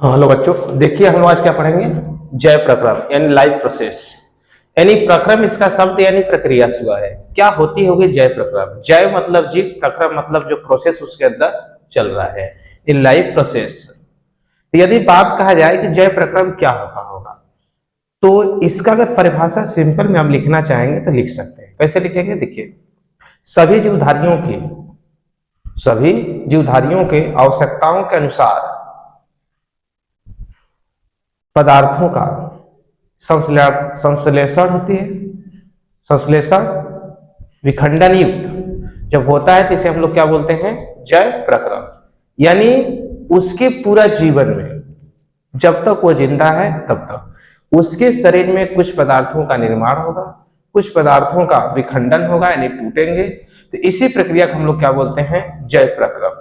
Hello बच्चों, देखिए हम लोग आज क्या पढ़ेंगे। जय प्रक्रम यानी लाइफ प्रोसेस, यानी प्रक्रम इसका शब्द यानी प्रक्रिया हुआ है। क्या होती होगी जय प्रक्रम? जय मतलब जीव, प्रक्रम मतलब जो प्रोसेस उसके अंदर चल रहा है, इन लाइफ प्रोसेस। तो यदि बात कहा जाए कि जय प्रक्रम क्या होता होगा, तो इसका अगर परिभाषा सिंपल में हम लिखना चाहेंगे तो लिख सकते हैं। कैसे लिखेंगे? देखिए, सभी जीवधारियों के आवश्यकताओं के अनुसार पदार्थों का संश्लेषण होती है। संश्लेषण विखंडन युक्त जब होता है तो इसे हम लोग क्या बोलते हैं? जय प्रक्रम। यानी उसके पूरा जीवन में जब तक वो जिंदा है तब तक उसके शरीर में कुछ पदार्थों का निर्माण होगा, कुछ पदार्थों का विखंडन होगा यानी टूटेंगे। तो इसी प्रक्रिया को हम लोग क्या बोलते हैं? जय प्रक्रम।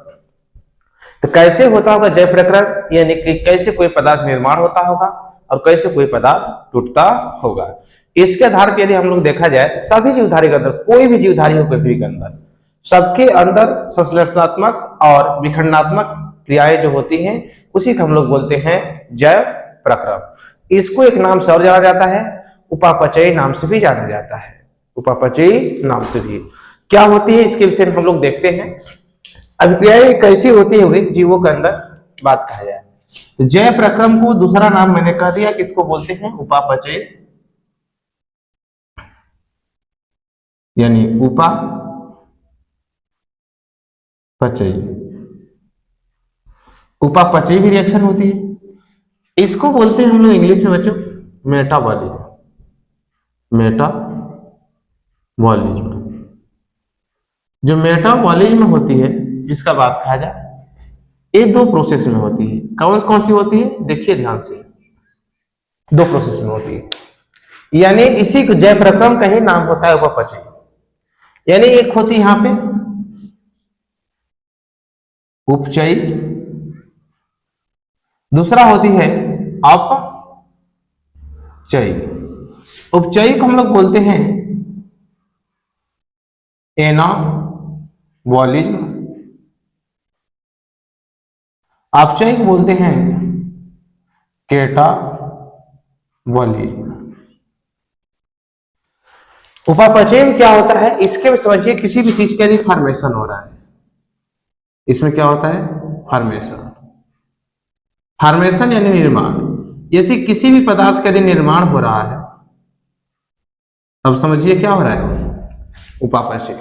तो कैसे होता होगा जय प्रक्रम? यानी कि कैसे कोई पदार्थ निर्माण होता होगा और कैसे कोई पदार्थ टूटता होगा। इसके आधार पर यदि हम लोग देखा जाए तो सभी जीवधारी के अंदर, कोई भी जीवधारी हो पृथ्वी के अंदर, सबके अंदर संश्लेषणात्मक और विखंडनात्मक क्रियाएं जो होती हैं उसी को हम लोग बोलते हैं जय प्रक्रम। इसको एक नाम से और जाना जाता है, उपापचयी नाम से भी जाना जाता है। उपापचयी नाम से भी क्या होती है इसके विषय में हम लोग देखते हैं। अभिक्रियाएं कैसी होती होगी जीवों के अंदर, बात कहा जाए तो जय प्रक्रम को दूसरा नाम मैंने कह दिया कि इसको बोलते हैं उपापचय, यानी उपापचय। उपापचय भी रिएक्शन होती है, इसको बोलते हैं हम लोग इंग्लिश में बच्चों मेटाबॉलिज्म। मेटाबॉलिज्म जो मेटाबॉलिज्म होती है जिसका बात कहा जाए, ये दो प्रोसेस में होती है। कौन कौन सी होती है? देखिए ध्यान से, दो प्रोसेस में होती है। यानी इसी को जय प्रक्रम का ही नाम होता है उपापचय। यानी एक होती यहां पे उपचयी, दूसरा होती है अपचयी। उपचयी को हम लोग बोलते हैं एनाबॉलिज्म, अपचयी को बोलते हैं कैटाबॉलिज्म। उपापचय में क्या होता है इसके में समझिए, किसी भी चीज के यदि फॉर्मेशन हो रहा है, इसमें क्या होता है? फॉर्मेशन यानी निर्माण। जैसे किसी भी पदार्थ का यदि निर्माण हो रहा है, अब समझिए क्या हो रहा है? उपापचय।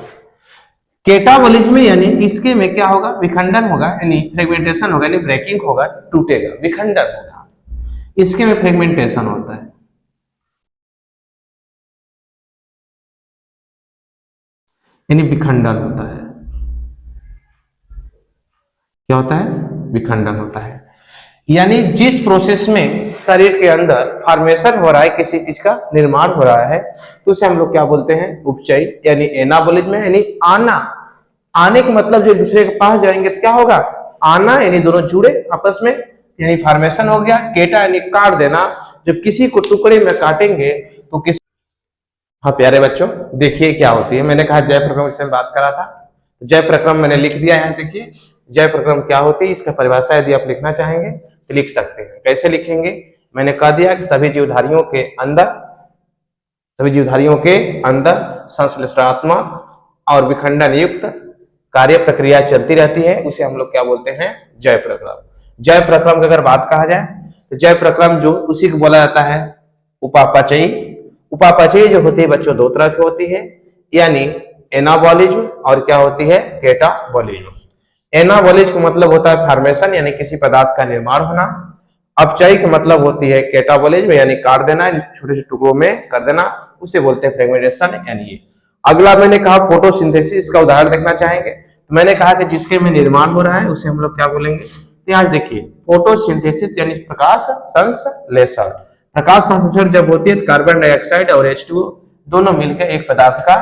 कैटाबॉलिज्म में यानी इसके में क्या होगा? विखंडन होगा, यानी फ्रेगमेंटेशन होगा, यानी ब्रेकिंग होगा, टूटेगा, विखंडन होगा। इसके में फ्रेगमेंटेशन होता है, यानी विखंडन होता है। क्या होता है? विखंडन होता है। यानी जिस प्रोसेस में शरीर के अंदर फॉर्मेशन हो रहा है, किसी चीज का निर्माण हो रहा है, तो उसे हम लोग क्या बोलते हैं? उपचयी यानी एनाबॉलिज्म। यानी आने का मतलब जो एक दूसरे के पास जाएंगे तो क्या होगा? आना, यानी दोनों जुड़े आपस में, यानी फॉर्मेशन हो गया। केटा यानी काट देना, जब किसी को टुकड़े में काटेंगे तो किस। हाँ प्यारे बच्चों, देखिए क्या होती है। मैंने कहा जय प्रक्रम विषय में बात करा था, जय प्रक्रम मैंने लिख दिया है। देखिए जय प्रक्रम क्या होती है, इसका परिभाषा यदि आप लिखना चाहेंगे तो लिख सकते हैं। कैसे लिखेंगे? मैंने कह दिया कि सभी जीवधारियों के अंदर संश्लेषणात्मक और विखंडन युक्त कार्य प्रक्रिया चलती रहती है, उसे हम लोग क्या बोलते हैं? जय प्रक्रम। जय प्रक्रम की अगर बात कहा जाए तो जय प्रक्रम जो उसी को बोला जाता है उपापचयी। उपापचयी जो होती है बच्चों दो तरह की होती है, यानी एनाबॉलिज्म और क्या होती है? कैटाबॉलिज्म। एनाबॉलिज्म का मतलब होता है फॉर्मेशन, यानी किसी पदार्थ का निर्माण होना। अपचयी का मतलब होती है कैटाबॉलिज्म, यानी काट देना, छोटे छोटे टुकड़ों में कर देना, उसे बोलते हैं फ्रेगमेंटेशन। यानी ये अगला मैंने कहा फोटोसिंथेसिस का उदाहरण देखना चाहेंगे, तो मैंने कहा कि जिसके में निर्माण हो रहा है उसे हम लोग क्या बोलेंगे? यहाँ देखिए फोटोसिंथेसिस यानी प्रकाश संश्लेषण। प्रकाश संश्लेषण जब होती है तो कार्बन डाइऑक्साइड और H2O दोनों मिलकर एक पदार्थ का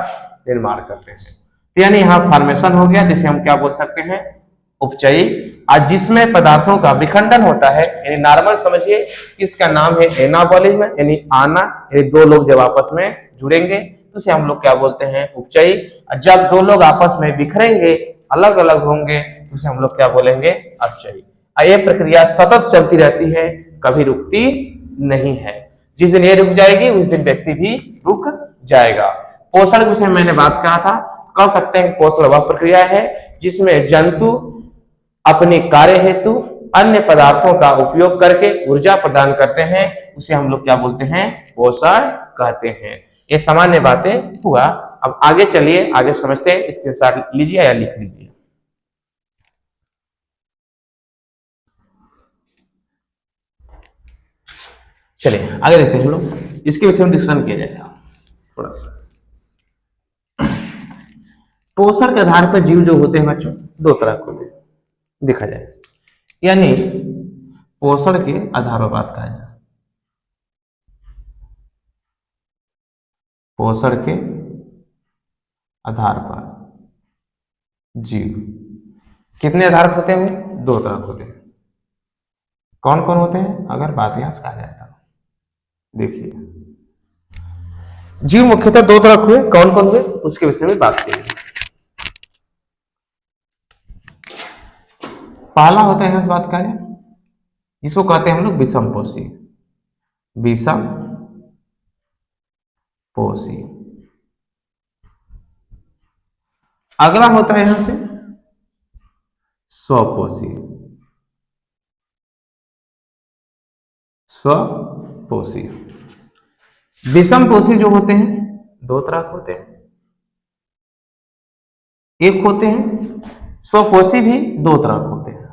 निर्माण करते हैं। यानी यहाँ फॉर्मेशन हो गया, जिसे हम क्या बोल सकते हैं? उपचयी। आज जिसमें पदार्थों का विखंडन होता है, यानी नॉर्मल समझिए, इसका नाम है एनाबॉलिज्म, यानी आना, यानी दो लोग जब आपस में जुड़ेंगे तो उसे हम लोग क्या बोलते हैं? उपचयी। जब दो लोग आपस में बिखरेंगे, अलग अलग होंगे, उसे हम लोग क्या बोलेंगे? अपचयी। और ये प्रक्रिया सतत चलती रहती है, कभी रुकती नहीं है। जिस दिन ये रुक जाएगी उस दिन व्यक्ति भी रुक जाएगा। पोषण के विषय में मैंने बात करा था, कह सकते हैं पोषण वह प्रक्रिया है जिसमें जंतु अपने कार्य हेतु अन्य पदार्थों का उपयोग करके ऊर्जा प्रदान करते हैं, उसे हम लोग क्या बोलते हैं, पोषण कहते हैं। ये सामान्य बातें हुआ। अब आगे चलिए, आगे समझते हैं, स्क्रीनशॉट लीजिए या लिख लीजिए। चलिए आगे देखते हैं हम लोग, इसके विषय में डिस्कशन किया जाएगा थोड़ा सा। पोषण के आधार पर जीव जो होते हैं बच्चों, दो तरह के होते हैं, देखा जाए, यानी पोषण के आधार पर बात कहा जाए, पोषण के आधार पर जीव कितने आधार पर होते हैं, दो तरह के होते हैं। कौन कौन होते हैं, अगर बात यहां से कहा जाए, देखिए जीव मुख्यतः दो तरह हुए, कौन कौन हुए उसके विषय में बात करेंगे। पहला होता है, यहां से बात करें, जिसको कहते हैं हम लोग विषमपोषी, विषमपोषी। अगला होता है यहां से स्वपोषी, स्वपोषी। विषमपोषी जो होते हैं दो तरह के होते हैं, एक होते हैं स्वपोषी भी दो तरह के होते हैं,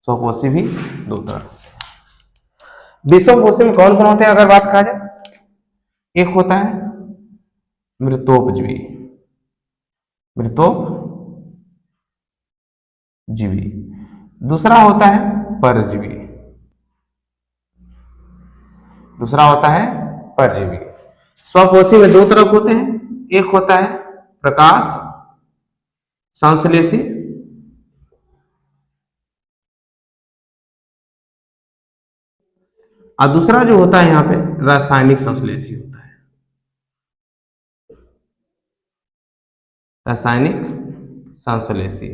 स्वपोषी भी दो तरह। विषमपोषी में कौन कौन होते हैं अगर बात कहा जाए, एक होता है मृतोपजीवी, मृतोपजीवी। दूसरा होता है परजीवी, दूसरा होता है परजीवी। स्वपोषी में दो तरह होते हैं, एक होता है प्रकाश संश्लेषी, और दूसरा जो होता है यहां पे रासायनिक संश्लेषी होता है, रासायनिक संश्लेषी।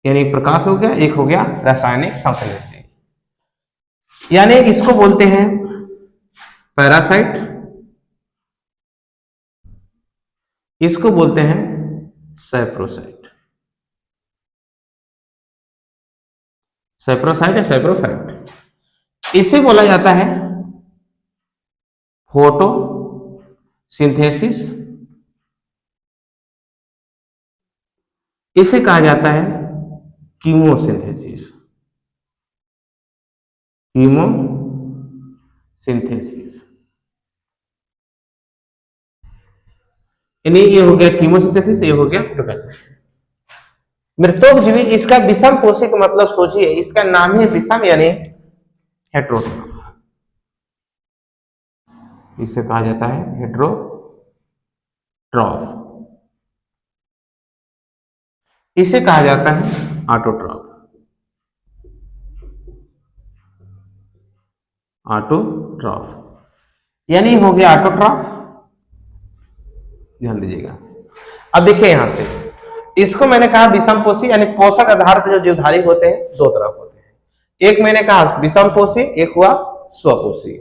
यानी एक प्रकाश हो गया, एक हो गया रासायनिक संश्लेषी। यानी इसको बोलते हैं पैरासाइट, इसको बोलते हैं सैप्रोसाइट, सैप्रोसाइट या सैप्रोफाइट। इसे बोला जाता है फोटोसिंथेसिस, इसे कहा जाता है कीमोसिंथेसिस, कीमोसिंथेसिस। यानी ये हो गया कीमोसिंथेसिस, ये हो गया प्रोसेस। मृतोपजीवी, इसका विषमपोषी का मतलब सोचिए, इसका नाम ही विषम यानी हेट्रोट्रॉफ, इसे कहा जाता है हेट्रोट्रॉफ, इसे कहा जाता है ऑटोट्रॉफ, ऑटोट्रॉफ। यानी हो गया ऑटोट्रॉफ, ध्यान दीजिएगा। अब देखिए यहां से, इसको मैंने कहा विषमपोषी, यानी पोषक आधार पर जो जीवधारी होते हैं दो तरह होते हैं, एक मैंने कहा विषमपोषी, एक हुआ स्वपोषी।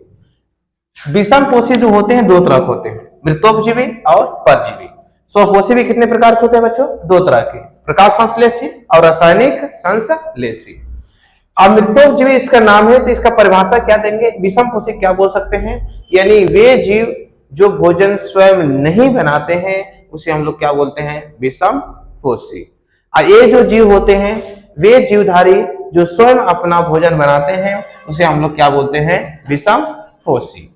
विषमपोषी जो होते हैं दो तरह होते हैं, मृतोपजीवी और परजीवी। स्वपोषी भी कितने प्रकार के होते हैं बच्चों, दो तरह के, प्रकाश संश्लेषी और रासायनिक संश्लेषी। अब मृतोपजीवी इसका नाम है, तो इसका परिभाषा क्या देंगे, विषमपोषी क्या बोल सकते हैं, यानी वे जीव जो भोजन स्वयं नहीं बनाते हैं उसे हम लोग क्या बोलते हैं, विषमपोषी। ये जो जीव होते हैं वे जीवधारी जो स्वयं अपना भोजन बनाते हैं उसे हम लोग क्या बोलते हैं, विषमपोषी।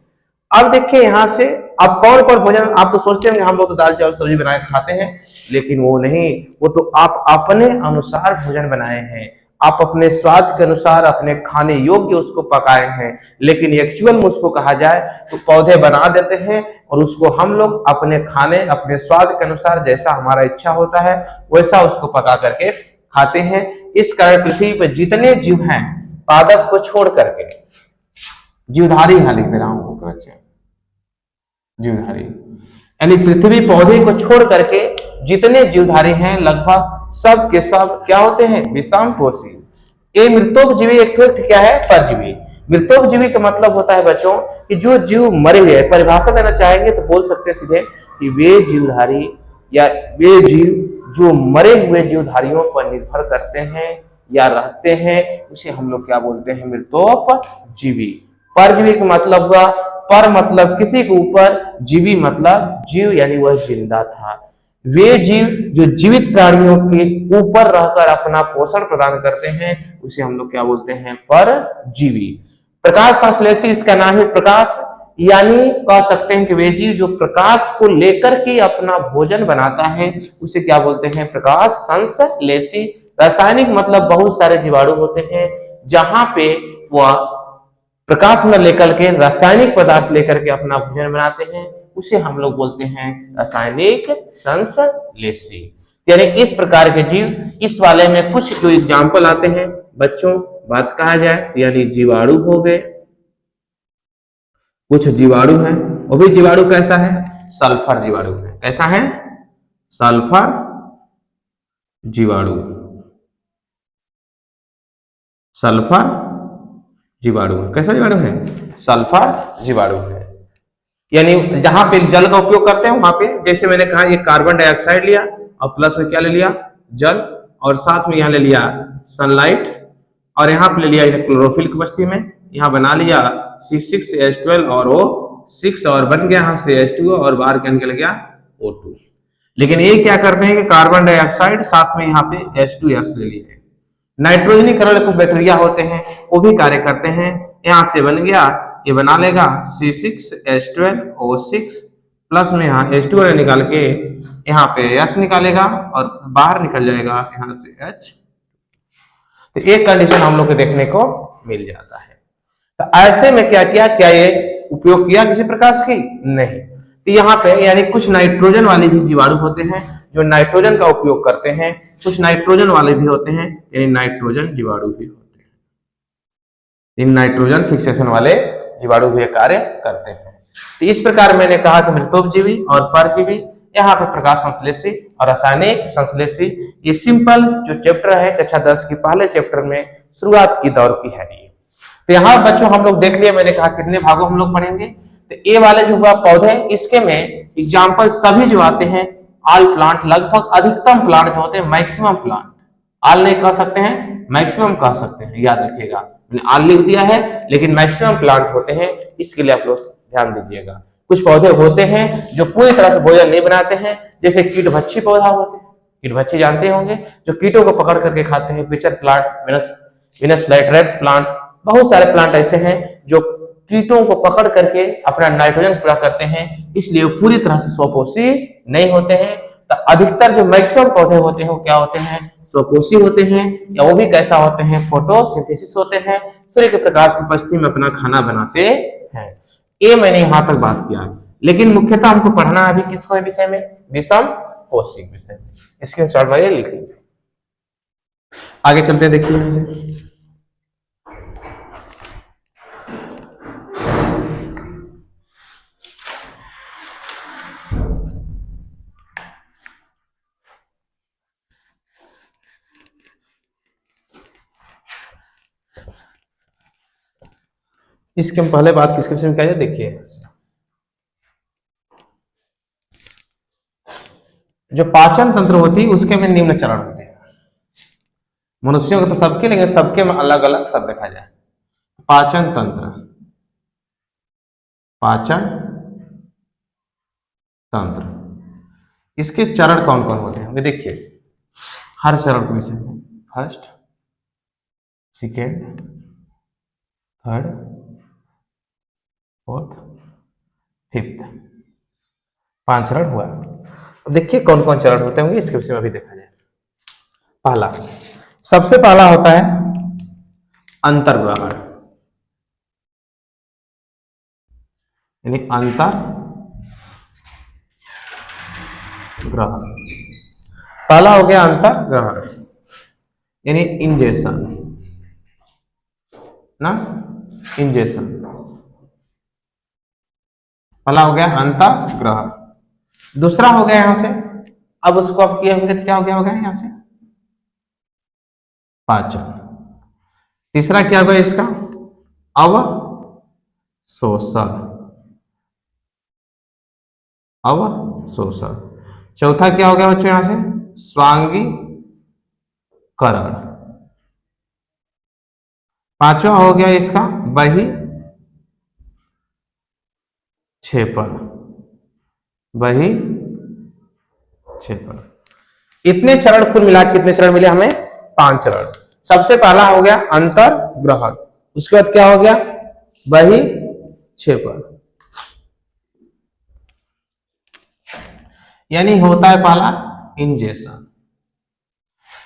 अब देखिए यहां से, अब कौन कौन भोजन, आप तो सोचते हैं हम लोग तो दाल चावल सब्जी बना के खाते हैं, लेकिन वो नहीं, वो तो आप अपने अनुसार भोजन बनाए हैं, आप अपने स्वाद के अनुसार अपने खाने योग्य उसको पकाए हैं। लेकिन एक्चुअल में उसको कहा जाए तो पौधे बना देते हैं और उसको हम लोग अपने खाने, अपने स्वाद के अनुसार जैसा हमारा इच्छा होता है वैसा उसको पका करके खाते हैं। इस कारण पृथ्वी पर जितने जीव हैं, पादप को छोड़ करके, जीवधारी यहां लिख दे रहा हूं बच्चे, जीवधारी यानी पृथ्वी पौधे को छोड़ करके जितने जीवधारी हैं लगभग सब के सब क्या होते हैं, विषम पोषी। ये मृतोपजीवी एक क्या है, परजीवी। मृतोपजीवी का मतलब होता है बच्चों कि जो जीव मरे हुए, परिभाषा देना चाहेंगे तो बोल सकते हैं सीधे कि वे जीवधारी या वे जीव जो मरे हुए जीवधारियों पर निर्भर करते हैं या रहते हैं, उसे हम लोग क्या बोलते हैं, मृतोपजीवी। परजीवी का मतलब हुआ, पर मतलब किसी के ऊपर, जीवी मतलब जीव यानी वह जिंदा था। वे जीव जो जीवित प्राणियों के ऊपर रहकर अपना पोषण प्रदान करते हैं, उसे हम लोग क्या बोलते हैं, परजीवी। प्रकाश संश्लेषी, इसका नाम है प्रकाश, यानी कह सकते हैं कि वे जीव जो प्रकाश को लेकर के अपना भोजन बनाता है, उसे क्या बोलते हैं, प्रकाश संश्लेषी। रासायनिक मतलब बहुत सारे जीवाणु होते हैं जहां पे वह प्रकाश में लेकर के रासायनिक पदार्थ लेकर के अपना भोजन बनाते हैं, उसे हम लोग बोलते हैं रासायनिक संश्लेषी। यानी इस प्रकार के जीव, इस वाले में कुछ जो एग्जाम्पल आते हैं बच्चों, बात कहा जाए यानी जीवाणु हो गए, कुछ जीवाणु हैं, वो भी जीवाणु कैसा है, सल्फर जीवाणु है। कैसा है, सल्फर जीवाणु, सल्फर जीवाणु। कैसा जीवाणु है, सल्फर जीवाणु है। यानी जहां पे जल का उपयोग करते हैं वहां पे, जैसे मैंने कहा, ये कार्बन डाइऑक्साइड लिया और प्लस में क्या ले लिया, जल, और साथ में यहां ले लिया सनलाइट, और यहाँ पे ले लिया क्लोरोफिल की बस्ती में, यहाँ बना लिया C6H12 और O6, और बन गया यहाँ से H2O और बाहर क्या निकल गया O2। लेकिन ये क्या करते हैं कि कार्बन डाइऑक्साइड साथ में यहाँ पे H2S ले लिए। नाइट्रोजनीकरण कुछ बैक्टीरिया होते हैं वो भी कार्य करते हैं, यहाँ से बन गया, ये बना लेगा C6H12O6 प्लस में यहाँ H2O निकाल के यहाँ पे S निकालेगा और बाहर निकल जाएगा यहाँ से H। तो एक कंडीशन हम लोग को देखने को मिल जाता है। तो ऐसे में क्या किया, क्या ये उपयोग किया किसी प्रकाश की, नहीं। तो यहाँ पे यानी कुछ नाइट्रोजन वाले भी जीवाणु होते हैं जो नाइट्रोजन का उपयोग करते हैं, कुछ नाइट्रोजन वाले भी होते हैं, यानी नाइट्रोजन जीवाणु भी होते हैं। इन नाइट्रोजन फिक्सेशन वाले जीवाणु भी कार्य करते हैं। तो इस प्रकार मैंने कहा कि मृतोपजीवी और परजीवी, यहाँ पे प्रकाश संश्लेषी और रासायनिक संश्लेषी, ये सिंपल जो चैप्टर है कक्षा 10 की पहले चैप्टर में शुरुआत की दौर की है ये। तो यहाँ बच्चों हम लोग देख लिए, मैंने कहा कितने भागों हम लोग पढ़ेंगे। तो ए वाले जो हुआ पौधे, इसके में एग्जाम्पल सभी जो आते हैं, ऑल प्लांट, लगभग अधिकतम प्लांट जो होते हैं, मैक्सिमम प्लांट, ऑल नहीं कह सकते हैं, मैक्सिमम कह सकते हैं, याद रखिएगा। मैंने ऑल लिख दिया है लेकिन मैक्सिमम प्लांट होते हैं, इसके लिए आप लोग ध्यान दीजिएगा। कुछ पौधे होते हैं जो पूरी तरह से भोजन नहीं बनाते हैं, जैसे कीटभक्षी पौधा होते हैं, कीटभक्षी जानते होंगे, जो कीटों को पकड़ करके खाते हैं, पिचर प्लांट, विनस फ्लाइट्रेट प्लांट, बहुत सारे प्लांट ऐसे हैं जो कीटों को पकड़ करके अपना नाइट्रोजन पूरा करते हैं, इसलिए वो पूरी तरह से स्वपोषी नहीं होते हैं। तो अधिकतर जो मैक्सिमम पौधे होते हैं वो क्या होते हैं, स्वपोषी होते हैं, या वो भी कैसा होते हैं, फोटोसिंथेसिस होते हैं, सूर्य के प्रकाश की उपस्थिति में अपना खाना बनाते हैं। ये मैंने यहां तक बात किया, लेकिन मुख्यतः हमको पढ़ना अभी किसको है विषय में, विषम पोषी विषय में। स्क्रीनशॉट मारिए, लिख लीजिए। आगे चलते हैं, देखिए यहां से इसके हम पहले बात किसके विषय में क्या है, देखिए जो पाचन तंत्र होती है उसके में निम्न चरण होते हैं। मनुष्यों के तो सबके, लेकिन सबके में अलग अलग सब देखा जाए। पाचन तंत्र, पाचन तंत्र, इसके चरण कौन कौन होते हैं देखिए, हर चरण के विषय में, first, second, third, fourth, fifth, 5 चरण हुआ। देखिए कौन कौन चरण होते होंगे इसके विषय में भी देखा जाए। पहला, सबसे पहला होता है अंतर्ग्रहण, यानी अंतर ग्रहण। पहला हो गया अंतर ग्रहण, यानी इंजेक्शन ना, इंजेक्शन पहला हो गया अंतर ग्रहण। दूसरा हो गया यहां से, अब उसको अब किया होगा तो क्या हो गया होगा यहां से पाचन। तीसरा क्या होगा इसका? अवशोषण, अवशोषण। चौथा क्या हो गया बच्चों यहां से? स्वांगीकरण। पांचवा हो गया इसका बहिक्षेपण, बहिक्षेपण। इतने चरण कुल मिला कितने चरण मिले हमें? 5 चरण। सबसे पहला हो गया अंतर्ग्रहण, उसके बाद क्या हो गया? बहिक्षेपण। यानी होता है पहला इंजेक्शन।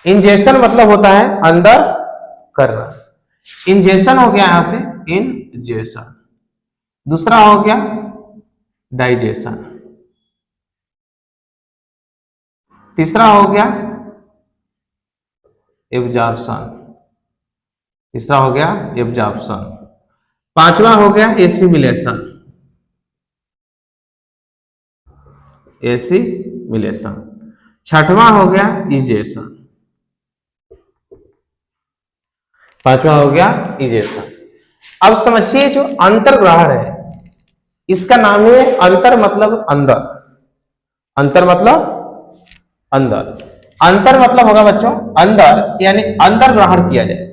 इंजेक्शन मतलब होता है अंदर करना। इंजेक्शन हो गया यहां से इंजेक्शन। दूसरा हो गया डाइजेशन। तीसरा हो गया एब्जॉर्प्शन, तीसरा हो गया एब्जॉर्प्शन। पांचवा हो गया एसिमिलेशन, एसिमिलेशन। छठवां हो गया इजेशन, पांचवा हो गया इजेशन। अब समझिए जो अंतर्ग्रहण है इसका नाम है अंतर मतलब अंदर, अंतर मतलब अंदर। अंतर मतलब होगा बच्चों अंदर, यानी अंदर ग्रहण किया जाए।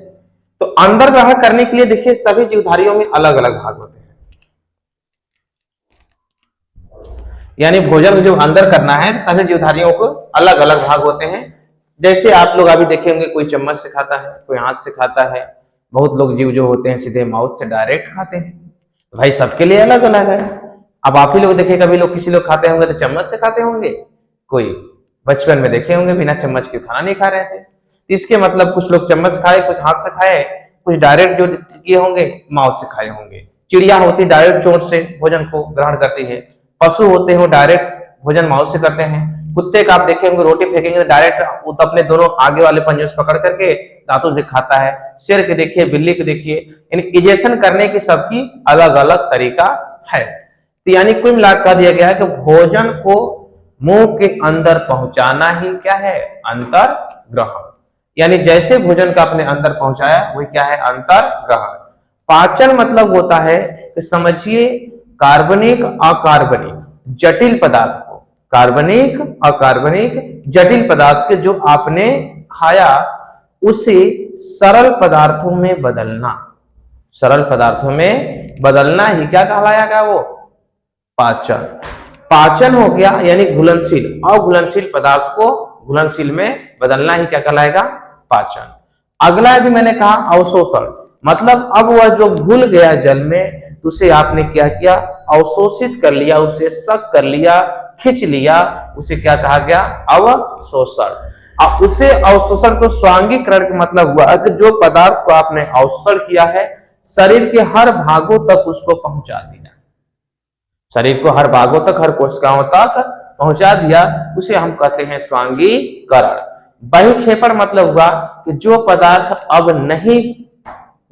तो अंदर ग्रहण करने के लिए देखिए सभी जीवधारियों में अलग अलग भाग होते हैं, यानी भोजन को जो अंदर करना है सभी जीवधारियों को अलग अलग भाग होते हैं। जैसे आप लोग अभी देखे होंगे कोई चम्मच से खाता है, कोई हाथ से खाता है, बहुत लोग जीव जो होते हैं सीधे माउथ से डायरेक्ट खाते हैं। भाई सबके लिए अलग अलग है। अब आप ही लोग देखे कभी लोग किसी लोग खाते होंगे तो चम्मच से खाते होंगे, कोई बचपन में देखे होंगे बिना चम्मच के खाना नहीं खा रहे थे। इसके मतलब कुछ लोग चम्मच खाए, कुछ हाथ से खाए, कुछ डायरेक्ट जो किए होंगे माउथ से खाए होंगे। चिड़िया होती डायरेक्ट चोंच से भोजन को ग्रहण करती है, पशु होते हैं वो डायरेक्ट भोजन माउथ से करते हैं। कुत्ते का आप देखे होंगे रोटी फेंकेंगे तो डायरेक्ट वो तो अपने दोनों आगे वाले पंजों से पकड़ करके दांतों से खाता है। शेर के देखिए, बिल्ली के देखिए, यानी इजेशन करने की सबकी अलग अलग तरीका है। तो यानी कुल मिलाकर कह दिया गया है कि भोजन को मुंह के अंदर पहुंचाना ही क्या है? अंतर ग्रहण। यानी जैसे भोजन का अपने अंदर पहुंचाया वही क्या है? अंतर ग्रहण। पाचन मतलब होता है कि समझिए कार्बनिक अकार्बनिक जटिल पदार्थ को, कार्बनिक अकार्बनिक जटिल पदार्थ के जो आपने खाया उसे सरल पदार्थों में बदलना, सरल पदार्थों में बदलना ही क्या कहलाएगा? वो पाचन। पाचन हो गया यानी घुलनशील, अघुलनशील पदार्थ को घुलनशील में बदलना ही क्या कहलाएगा? पाचन। अगला यदि मैंने कहा अवशोषण, मतलब अब वह जो घुल गया जल में उसे आपने क्या किया? अवशोषित कर लिया, उसे सक कर लिया, खींच लिया, उसे क्या कहा गया? अवशोषण। अब उसे अवशोषण को स्वांगीकरण का मतलब हुआ कि जो पदार्थ को आपने अवशोषण किया है शरीर के हर भागों तक उसको पहुंचा दिया, शरीर को हर भागों तक, हर कोशिकाओं तक पहुंचा दिया, उसे हम कहते हैं स्वांगीकरण। बहिक्षेपण मतलब हुआ कि जो पदार्थ अब नहीं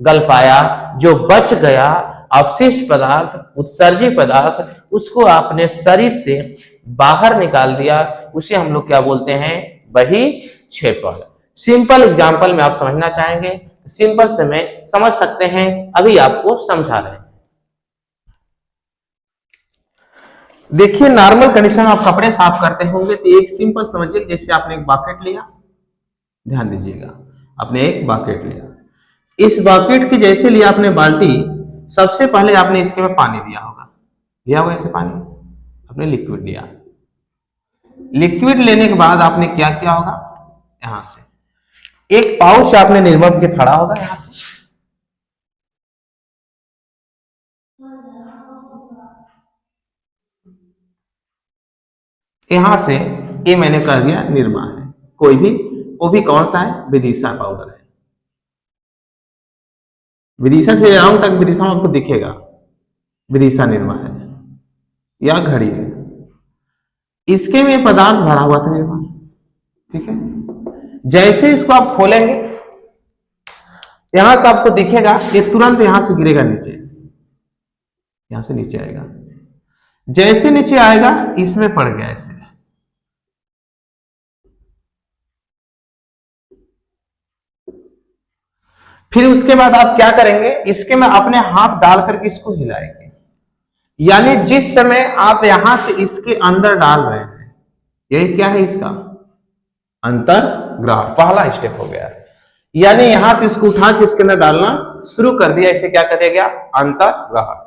गल पाया, जो बच गया, अवशिष्ट पदार्थ, उत्सर्जी पदार्थ, उसको आपने शरीर से बाहर निकाल दिया, उसे हम लोग क्या बोलते हैं? बहिक्षेपण। सिंपल एग्जांपल में आप समझना चाहेंगे, सिंपल से में समझ सकते हैं, अभी आपको समझा रहे हैं। देखिए नॉर्मल कंडीशन में आप कपड़े साफ करते होंगे तो एक सिंपल समझिए, जैसे आपने एक बकेट लिया, ध्यान दीजिएगा, आपने एक बकेट लिया, इस बकेट की जैसे लिया आपने बाल्टी, सबसे पहले आपने इसके में पानी दिया होगा, लिया होगा ऐसे पानी, आपने लिक्विड लिया। लिक्विड लेने के बाद आपने क्या किया होगा? यहां से एक पाउच आपने निर्मम के फाड़ा होगा, यहां से यहां से ये मैंने कह दिया निरमा है, कोई भी, वो भी कौन सा है? विदिशा पाउडर है। विदिशा से राउंड तक विदिशा में आपको दिखेगा, विदिशा निरमा है या घड़ी है, इसके में पदार्थ भरा हुआ था निरमा, ठीक है। जैसे इसको आप खोलेंगे यहां से आपको दिखेगा, ये तुरंत यहां से गिरेगा नीचे, यहां से नीचे आएगा, जैसे नीचे आएगा इसमें पड़ गया ऐसे, फिर उसके बाद आप क्या करेंगे, इसके में अपने हाथ डाल करके इसको हिलाएंगे। यानी जिस समय आप यहां से इसके अंदर डाल रहे हैं, यही क्या है इसका अंतर्ग्रहण, पहला स्टेप हो गया। यानी यहां से इसको उठा के इसके अंदर डालना शुरू कर दिया, इसे क्या कर दिया गया अंतर्ग्रहण।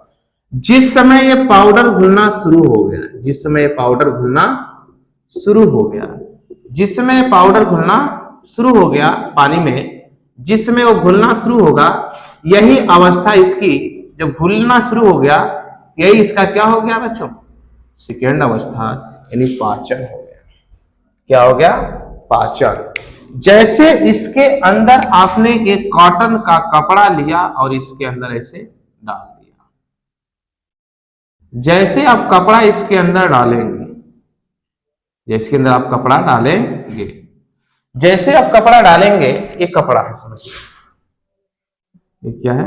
जिस समय ये पाउडर घुलना शुरू हो गया, जिस समय पाउडर घुलना शुरू हो गया, जिस समय पाउडर घुलना शुरू हो गया पानी में, जिस समय वो घुलना शुरू होगा, यही अवस्था इसकी जब घुलना शुरू हो गया, यही इसका क्या हो गया बच्चों सेकेंड अवस्था, यानी पाचन हो गया। क्या हो गया पाचन। जैसे इसके अंदर आपने एक कॉटन का कपड़ा लिया और इसके अंदर ऐसे डाल दिया, जैसे आप कपड़ा इसके अंदर डालेंगे, जैसे अंदर आप कपड़ा डालेंगे, जैसे आप कपड़ा डालेंगे, ये कपड़ा है समझिए, ये क्या है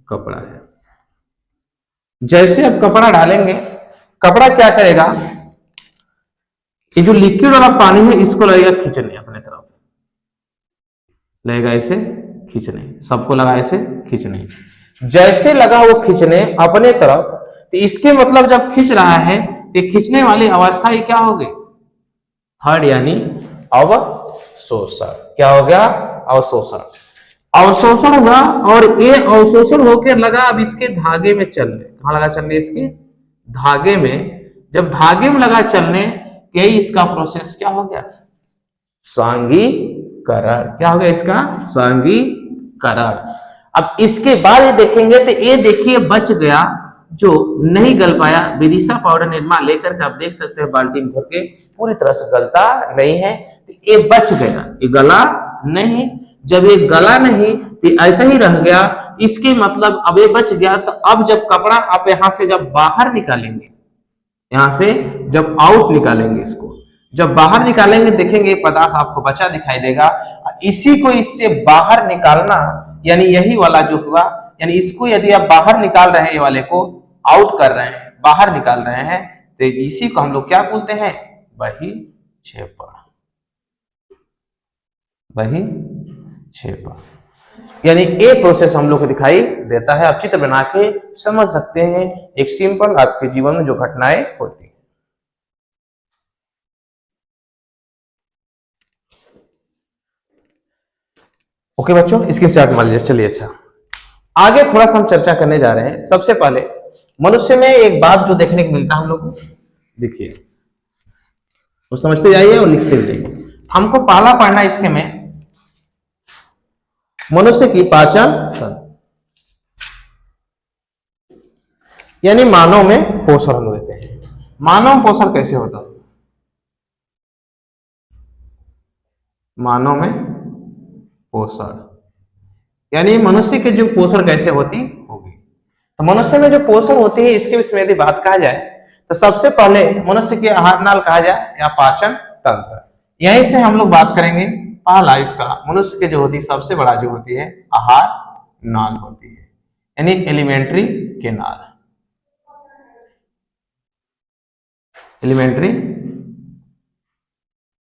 कपड़ा है। जैसे आप कपड़ा डालेंगे, कपड़ा क्या करेगा, ये जो लिक्विड वाला पानी है इसको लगेगा खींचने अपने तरफ, लगेगा ऐसे खींचने, सबको लगा ऐसे खींचने। जैसे लगा वो खींचने अपने तरफ, तो इसके मतलब जब खींच रहा है, ये खींचने वाली अवस्था ये क्या हो गई थर्ड, यानी अवशोषण। क्या हो गया अवशोषण, अवशोषण हुआ और ये अवशोषण होकर लगा अब इसके धागे में चलने। कहां लगा चलने, इसके धागे में। जब धागे में लगा चलने, यही इसका प्रोसेस क्या हो गया स्वांगीकरण। क्या हो गया इसका स्वांगीकरण। अब इसके बाद ये देखेंगे तो ये देखिए बच गया जो नहीं गल पाया, विदिशा पाउडर निरमा लेकर के आप देख सकते हैं बाल्टी में भर के, पूरी तरह से गलता नहीं है, तो ये बच गया, ये गला नहीं। जब ये गला नहीं तो ऐसा ही रह गया, इसके मतलब अब ये बच गया। तो अब जब कपड़ा आप यहां से जब बाहर निकालेंगे, यहां से जब आउट निकालेंगे, इसको जब बाहर निकालेंगे, देखेंगे पदार्थ आपको बचा दिखाई देगा। इसी को इससे बाहर निकालना, यानी यही वाला जो हुआ, यानी इसको यदि आप बाहर निकाल रहे हैं, ये वाले को आउट कर रहे हैं, बाहर निकाल रहे हैं, तो इसी को हम लोग क्या बोलते हैं बहिक्षेपण। बहिक्षेपण यानी ये प्रोसेस हम लोग को दिखाई देता है। आप चित्र बना के समझ सकते हैं एक सिंपल आपके जीवन में जो घटनाएं होती हैं। ओके बच्चों, इसके साथ मान लीजिए। चलिए अच्छा, आगे थोड़ा सा हम चर्चा करने जा रहे हैं। सबसे पहले मनुष्य में एक बात जो देखने को मिलता है हम लोग को, देखिए तो समझते जाइए और लिखते जाइए। हमको पहला पढ़ना इसके में मनुष्य की पाचन तंत्र, यानी मानव में पोषण हम लेते हैं। मानव पोषण कैसे होता है, मानव में पोषण यानी मनुष्य के जो पोषण कैसे होती होगी। तो मनुष्य में जो पोषण होती है, इसके विषय में यदि बात कहा जाए तो सबसे पहले मनुष्य के आहार नाल कहा जाए या पाचन तंत्र, यहीं से हम लोग बात करेंगे। पहला इसका मनुष्य के जो होती है सबसे बड़ा जो होती है आहार नाल होती है, यानी एलिमेंट्री केनाल। एलिमेंट्री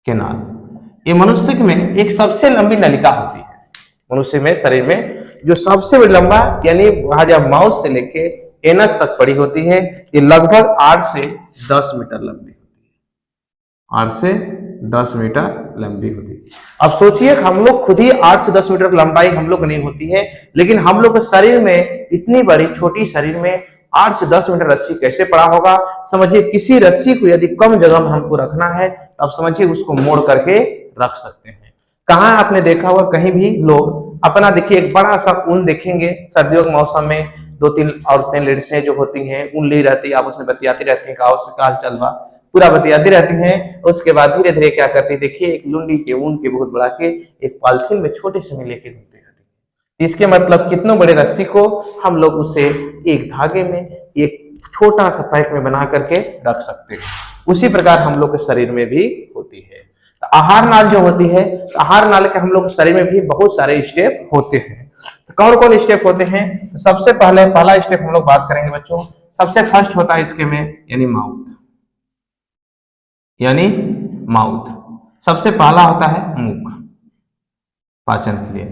केनाल ये मनुष्य में एक सबसे लंबी नलिका होती है। मनुष्य में शरीर में जो सबसे लंबा, यानी वहां जब माउथ से लेके एनस तक पड़ी होती है, ये लगभग 8 से 10 मीटर लंबी होती है। 8 से 10 मीटर लंबी होती है। अब सोचिए हम लोग खुद ही 8 से 10 मीटर लंबाई हम लोग नहीं होती है, लेकिन हम लोग के शरीर में इतनी बड़ी छोटी शरीर में 8 से 10 मीटर रस्सी कैसे पड़ा होगा। समझिए किसी रस्सी को यदि कम जगह में हमको रखना है, तो आप समझिए उसको मोड़ करके रख सकते हैं। कहाँ आपने देखा होगा कहीं भी लोग अपना, देखिए एक बड़ा सा ऊन देखेंगे, सर्दियों के मौसम में 2-3 औरतें लेडीसें जो होती हैं ऊन ली रहती है, आपस में बतियाती रहती हैं, गाँव से काल चलवा पूरा बतियाती रहती हैं। उसके बाद धीरे धीरे क्या करती है, देखिए एक लुंडी के ऊन के बहुत बड़ा के एक पॉलिथीन में छोटे से में लेके घूमते रहती है। इसके मतलब कितनों बड़े रस्सी को हम लोग उसे एक धागे में एक छोटा सा पैक में बना करके रख सकते हैं। उसी प्रकार हम लोग के शरीर में भी होती है। तो आहार नाल जो होती है, आहार नाल के हम लोग शरीर में भी बहुत सारे स्टेप होते हैं। तो कौन कौन स्टेप होते हैं, तो सबसे पहला स्टेप हम लोग बात करेंगे बच्चों। सबसे फर्स्ट होता है इसके में यानी माउथ, यानी माउथ सबसे पहला होता है मुख पाचन के लिए।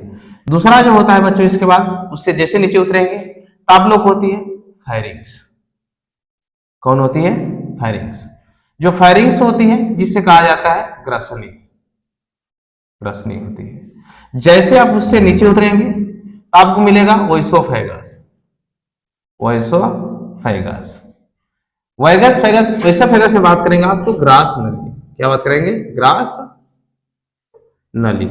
दूसरा जो होता है बच्चों इसके बाद उससे जैसे नीचे उतरेंगे तो आप लोग होती है फायरिंग्स। कौन होती है? फायरिंग्स। जो फायरिंग्स होती है जिससे कहा जाता है ग्रसनी, ग्रसनी होती है। जैसे आप उससे नीचे उतरेंगे तो आपको मिलेगा ओइसोफेगस, ओइसोफेगस। वाइगस फेगस, वैसा फेगस में बात करेंगे आप तो ग्रास नली। क्या बात करेंगे? ग्रास नली।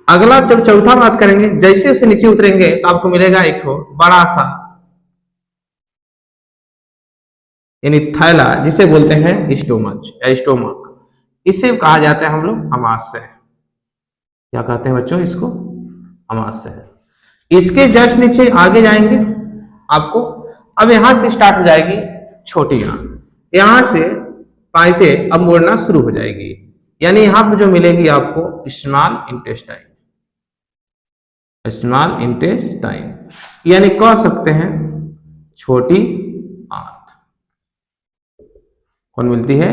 अगला जब चौथा बात करेंगे, जैसे उससे नीचे उतरेंगे तो आपको मिलेगा एक बड़ा सा यानी थैला, जिसे बोलते हैं स्टोमच या स्टोमक। इसे कहा जाता है हम लोग अमाशय। क्या कहते हैं बच्चों इसको? अमाशय। इसके जस्ट नीचे आगे जाएंगे आपको, अब यहां से स्टार्ट हो जाएगी छोटी आंत। यहां से पाइपें अब मुड़ना शुरू हो जाएगी, यानी यहां पर जो मिलेगी आपको स्मॉल इंटेस्टाइन, स्मॉल इंटेस्टाइन, यानी कह सकते हैं छोटी आंत। कौन मिलती है?